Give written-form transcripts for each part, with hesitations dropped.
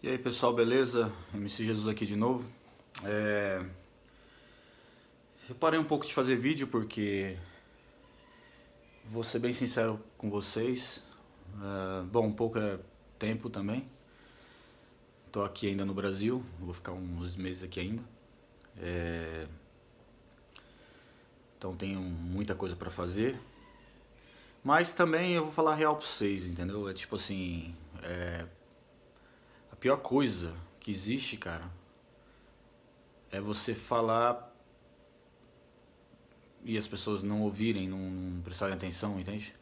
E aí pessoal, beleza? MC Jesus aqui de novo. Eu parei um pouco de fazer vídeo porque, vou ser bem sincero com vocês, bom, um pouco é tempo também. Tô aqui ainda no Brasil, vou ficar uns meses aqui ainda. Então tenho muita coisa pra fazer. Mas também eu vou falar a real pra vocês, entendeu? É tipo assim, a pior coisa que existe, cara, é você falar e as pessoas não ouvirem, não prestarem atenção, entende?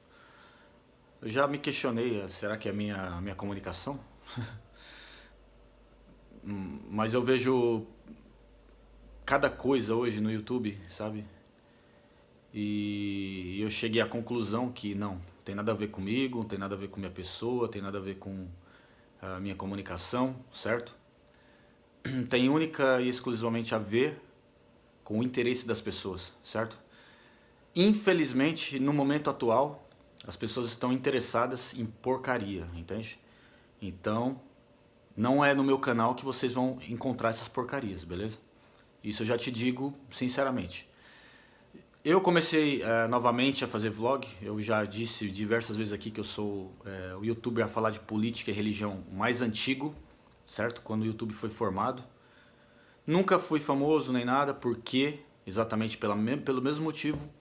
Eu já me questionei, será que é a minha comunicação? Mas eu vejo cada coisa hoje no YouTube, sabe? E eu cheguei à conclusão que não, tem nada a ver comigo, não tem nada a ver com minha pessoa, tem nada a ver com a minha comunicação, certo? Tem única e exclusivamente a ver com o interesse das pessoas, certo? Infelizmente, no momento atual, as pessoas estão interessadas em porcaria, entende? Então, não é no meu canal que vocês vão encontrar essas porcarias, beleza? Isso eu já te digo sinceramente. Eu comecei novamente a fazer vlog, eu já disse diversas vezes aqui que eu sou o youtuber a falar de política e religião mais antigo, certo? Quando o YouTube foi formado. Nunca fui famoso nem nada, porque exatamente pelo mesmo motivo,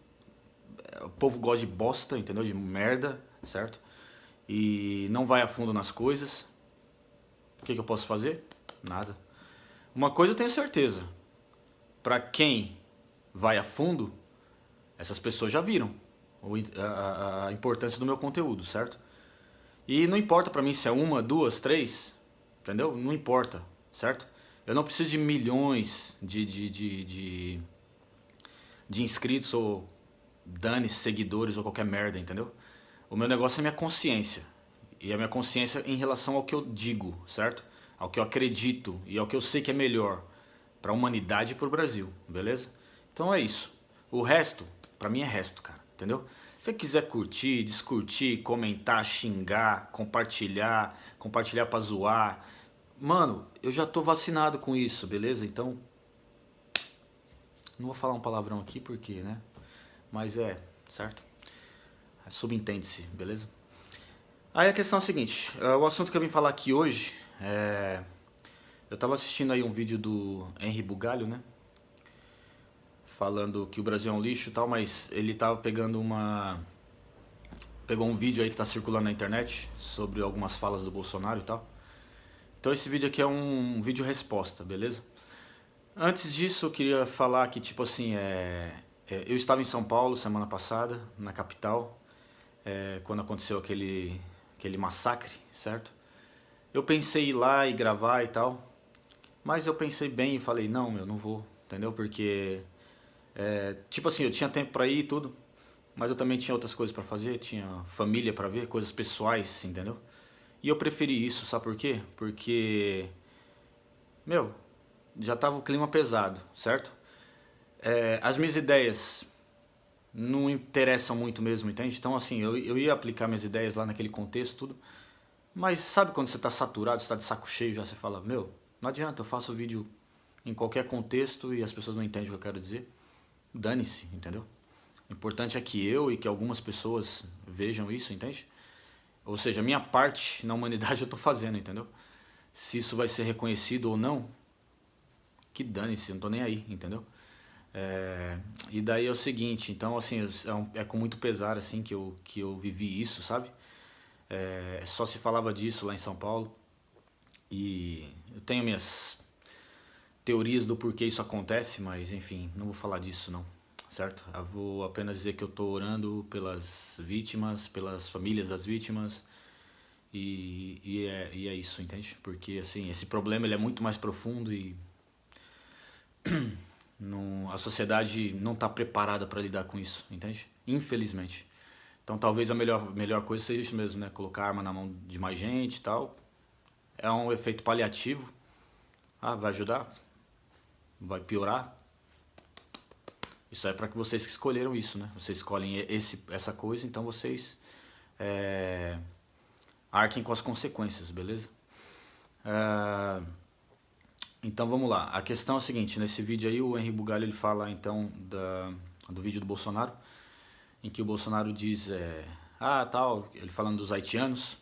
o povo gosta de bosta, entendeu? De merda, certo? E não vai a fundo nas coisas. O que eu posso fazer? Nada. Uma coisa eu tenho certeza, pra quem vai a fundo, essas pessoas já viram a importância do meu conteúdo, certo? E não importa pra mim se é uma, duas, três, entendeu? Não importa, certo? Eu não preciso de milhões de inscritos ou dane-se, seguidores ou qualquer merda, entendeu? O meu negócio é minha consciência. E a minha consciência em relação ao que eu digo, certo? Ao que eu acredito e ao que eu sei que é melhor pra humanidade e pro Brasil, beleza? Então é isso. O resto, pra mim é resto, cara, entendeu? Se você quiser curtir, descurtir, comentar, xingar, compartilhar pra zoar, mano, eu já tô vacinado com isso, beleza? Então, não vou falar um palavrão aqui porque, né? Mas certo? Subentende-se, beleza? Aí a questão é a seguinte, o assunto que eu vim falar aqui hoje eu tava assistindo aí um vídeo do Henry Bugalho, né? Falando que o Brasil é um lixo e tal, mas ele tava pegou um vídeo aí que tá circulando na internet sobre algumas falas do Bolsonaro e tal. Então esse vídeo aqui é um vídeo resposta, beleza? Antes disso eu queria falar que, tipo assim, eu estava em São Paulo semana passada, na capital, quando aconteceu aquele massacre, certo? Eu pensei em ir lá e gravar e tal, mas eu pensei bem e falei, não, eu não vou, entendeu? Porque, tipo assim, eu tinha tempo pra ir e tudo, mas eu também tinha outras coisas pra fazer, tinha família pra ver, coisas pessoais, entendeu? E eu preferi isso, sabe por quê? Porque, meu, já tava o clima pesado, certo? As minhas ideias não interessam muito mesmo, entende? Então assim, eu ia aplicar minhas ideias lá naquele contexto, tudo. Mas sabe quando você tá saturado, você tá de saco cheio, já você fala, meu, não adianta, eu faço vídeo em qualquer contexto e as pessoas não entendem o que eu quero dizer. Dane-se, entendeu? O importante é que eu e que algumas pessoas vejam isso, entende? Ou seja, a minha parte na humanidade eu tô fazendo, entendeu? Se isso vai ser reconhecido ou não, que dane-se, eu não tô nem aí, entendeu? E daí é o seguinte, então assim, é com muito pesar assim que eu vivi isso, sabe? Só se falava disso lá em São Paulo. E eu tenho minhas teorias do porquê isso acontece, mas enfim, não vou falar disso não, certo? Eu vou apenas dizer que eu tô orando pelas vítimas, pelas famílias das vítimas. E é isso, entende? Porque assim, esse problema ele é muito mais profundo e a sociedade não está preparada para lidar com isso, entende? Infelizmente. Então talvez a melhor coisa seja isso mesmo, né? Colocar a arma na mão de mais gente e tal. É um efeito paliativo. Ah, vai ajudar? Vai piorar? Isso é para que vocês que escolheram isso, né? Vocês escolhem essa coisa, então vocês arquem com as consequências, beleza? Então vamos lá, a questão é a seguinte, nesse vídeo aí o Henri Bugalho ele fala então do vídeo do Bolsonaro, em que o Bolsonaro diz, tal, ele falando dos haitianos,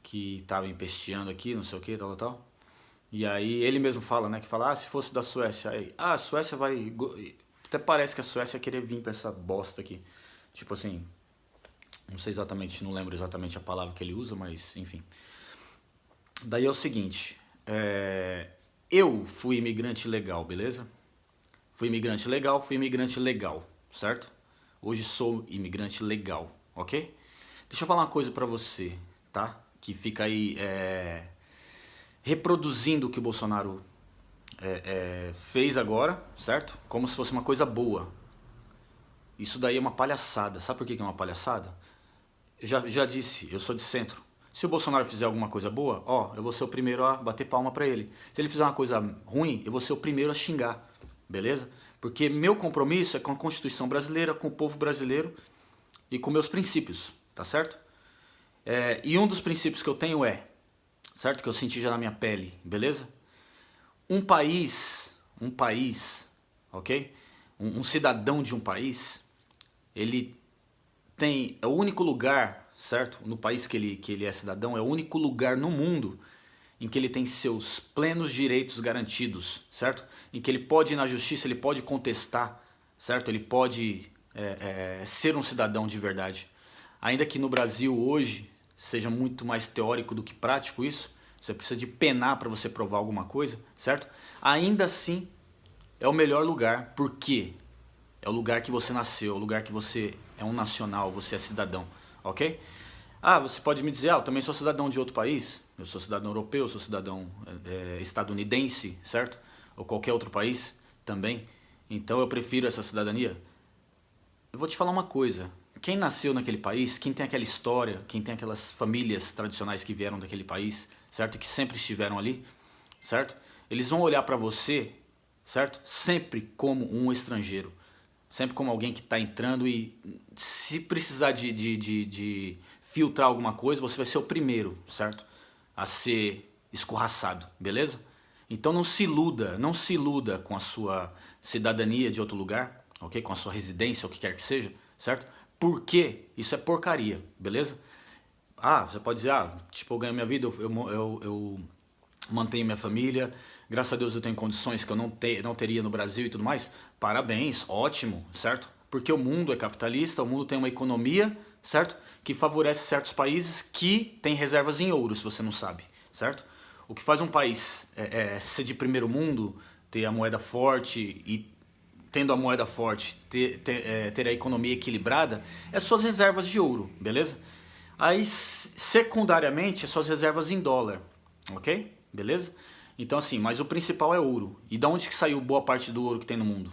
que estavam empesteando aqui, não sei o que, tal. E aí ele mesmo fala, né, que fala, se fosse da Suécia, aí, a Suécia vai, até parece que a Suécia ia querer vir pra essa bosta aqui, tipo assim, não sei exatamente, não lembro exatamente a palavra que ele usa, mas enfim. Daí é o seguinte, eu fui imigrante legal, beleza? Fui imigrante legal, certo? Hoje sou imigrante legal, ok? Deixa eu falar uma coisa pra você, tá? Que fica aí reproduzindo o que o Bolsonaro fez agora, certo? Como se fosse uma coisa boa. Isso daí é uma palhaçada. Sabe por que é uma palhaçada? Já disse, eu sou de centro. Se o Bolsonaro fizer alguma coisa boa, eu vou ser o primeiro a bater palma pra ele. Se ele fizer uma coisa ruim, eu vou ser o primeiro a xingar, beleza? Porque meu compromisso é com a Constituição brasileira, com o povo brasileiro e com meus princípios, tá certo? E um dos princípios que eu tenho certo? Que eu senti já na minha pele, beleza? Um país, ok? Um cidadão de um país, ele é o único lugar, certo? No país que ele é cidadão, é o único lugar no mundo em que ele tem seus plenos direitos garantidos, certo? Em que ele pode ir na justiça, ele pode contestar, certo? Ele pode ser um cidadão de verdade. Ainda que no Brasil hoje seja muito mais teórico do que prático isso, você precisa de penar para você provar alguma coisa, certo? Ainda assim é o melhor lugar, porque é o lugar que você nasceu, é o lugar que você é um nacional, você é cidadão, ok? Você pode me dizer, eu também sou cidadão de outro país, eu sou cidadão europeu, eu sou cidadão estadunidense, certo? Ou qualquer outro país também, então eu prefiro essa cidadania. Eu vou te falar uma coisa, quem nasceu naquele país, quem tem aquela história, quem tem aquelas famílias tradicionais que vieram daquele país, certo? Que sempre estiveram ali, certo? Eles vão olhar pra você, certo? Sempre como um estrangeiro. Sempre como alguém que está entrando e se precisar de filtrar alguma coisa, você vai ser o primeiro, certo? A ser escorraçado, beleza? Então não se iluda com a sua cidadania de outro lugar, ok? Com a sua residência, o que quer que seja, certo? Porque isso é porcaria, beleza? Você pode dizer, tipo, eu ganho minha vida, eu mantenho minha família, graças a Deus eu tenho condições que eu não teria no Brasil e tudo mais. Parabéns, ótimo, certo? Porque o mundo é capitalista, o mundo tem uma economia, certo? Que favorece certos países que têm reservas em ouro, se você não sabe, certo? O que faz um país ser de primeiro mundo, ter a moeda forte e tendo a moeda forte, ter a economia equilibrada, é suas reservas de ouro, beleza? Aí, secundariamente, é suas reservas em dólar, ok? Beleza? Então assim, mas o principal é ouro. E da onde que saiu boa parte do ouro que tem no mundo?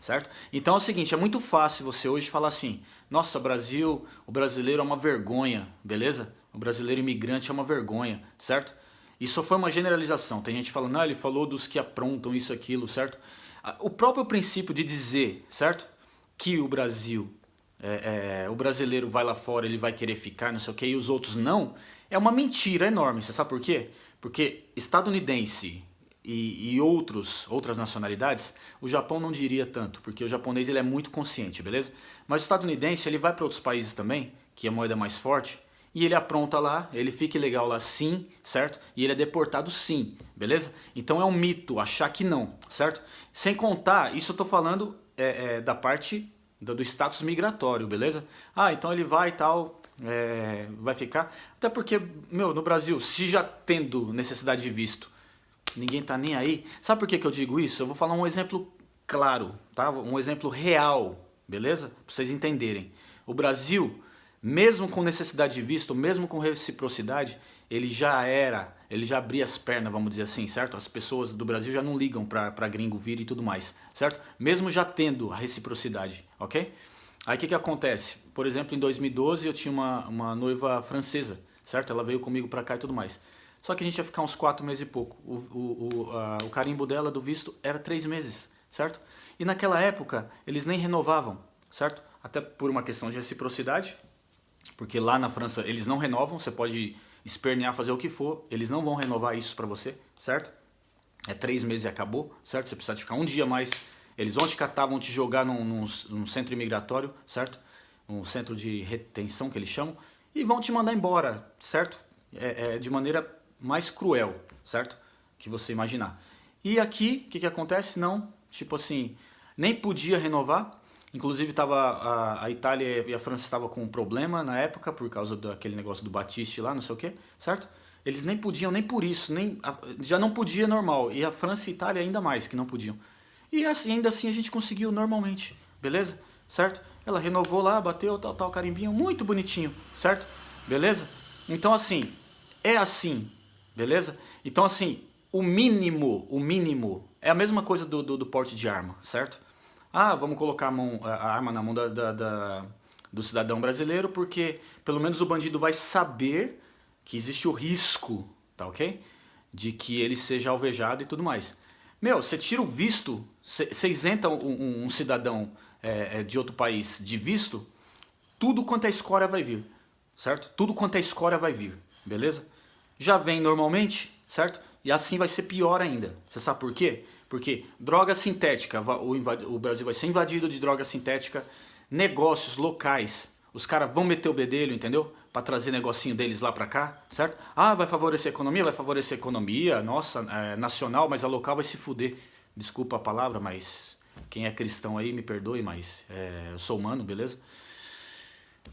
Certo? Então é o seguinte, é muito fácil você hoje falar assim, nossa, Brasil, o brasileiro é uma vergonha, beleza? O brasileiro imigrante é uma vergonha, certo? Isso foi uma generalização. Tem gente falando, ele falou dos que aprontam isso, aquilo, certo? O próprio princípio de dizer, certo? Que o Brasil, o brasileiro vai lá fora, ele vai querer ficar, não sei o que, e os outros não, é uma mentira enorme. Você sabe por quê? Porque estadunidense e outras nacionalidades, o Japão não diria tanto, porque o japonês ele é muito consciente, beleza? Mas o estadunidense ele vai para outros países também, que a moeda é mais forte, e ele apronta lá, ele fica ilegal lá sim, certo? E ele é deportado sim, beleza? Então é um mito achar que não, certo? Sem contar, isso eu tô falando da parte do status migratório, beleza? Então ele vai e tal, vai ficar. Até porque, no Brasil, se já tendo necessidade de visto, ninguém tá nem aí. Sabe por que eu digo isso? Eu vou falar um exemplo claro, tá? Um exemplo real, beleza? Pra vocês entenderem. O Brasil, mesmo com necessidade de visto, mesmo com reciprocidade, ele já abria as pernas, vamos dizer assim, certo? As pessoas do Brasil já não ligam pra gringo vir e tudo mais, certo? Mesmo já tendo a reciprocidade, ok? Aí o que acontece? Por exemplo, em 2012 eu tinha uma noiva francesa, certo? Ela veio comigo pra cá e tudo mais. Só que a gente ia ficar uns 4 meses e pouco. O carimbo dela do visto era 3 meses, certo? E naquela época eles nem renovavam, certo? Até por uma questão de reciprocidade. porque lá na França eles não renovam, você pode espernear, fazer o que for, eles não vão renovar isso pra você, certo? É 3 meses e acabou, certo? Você precisa ficar um dia mais, eles vão te catar, vão te jogar num centro imigratório, certo? Um centro de retenção que eles chamam, e vão te mandar embora, certo? De maneira mais cruel, certo? Que você imaginar. E aqui, o que acontece? Não, tipo assim, nem podia renovar. Inclusive tava a Itália e a França estavam com um problema na época, por causa daquele negócio do Batiste lá, não sei o que, certo? Eles nem podiam, nem por isso, já não podia normal. E a França e a Itália ainda mais que não podiam. E assim, ainda assim a gente conseguiu normalmente, beleza? Certo? Ela renovou lá, bateu, tal, carimbinho, muito bonitinho, certo? Beleza? Então assim, é assim, beleza? Então assim, o mínimo, é a mesma coisa do porte de arma, certo? Ah, vamos colocar a arma na mão do cidadão brasileiro, porque pelo menos o bandido vai saber que existe o risco, tá ok? De que ele seja alvejado e tudo mais. Meu, você tira o visto, você isenta um cidadão de outro país de visto, tudo quanto é escória vai vir, certo? Tudo quanto é escória vai vir, beleza? Já vem normalmente, certo? E assim vai ser pior ainda. Você sabe por quê? Porque droga sintética, o Brasil vai ser invadido de droga sintética, negócios locais, os caras vão meter o bedelho, entendeu? Pra trazer negocinho deles lá pra cá, certo? Ah, vai favorecer a economia? Vai favorecer a economia, nossa, nacional, mas a local vai se fuder. Desculpa a palavra, mas quem é cristão aí me perdoe, mas eu sou humano, beleza?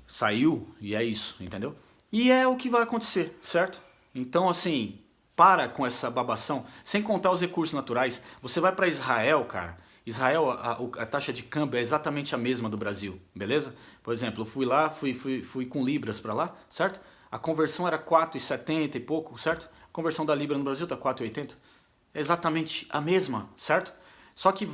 Saiu e é isso, entendeu? E é o que vai acontecer, certo? Então, assim, para com essa babação, sem contar os recursos naturais. Você vai para Israel, cara. Israel, a taxa de câmbio é exatamente a mesma do Brasil, beleza? Por exemplo, eu fui lá, fui com libras para lá, certo? A conversão era 4,70 e pouco, certo? A conversão da libra no Brasil tá 4,80. É exatamente a mesma, certo? Só que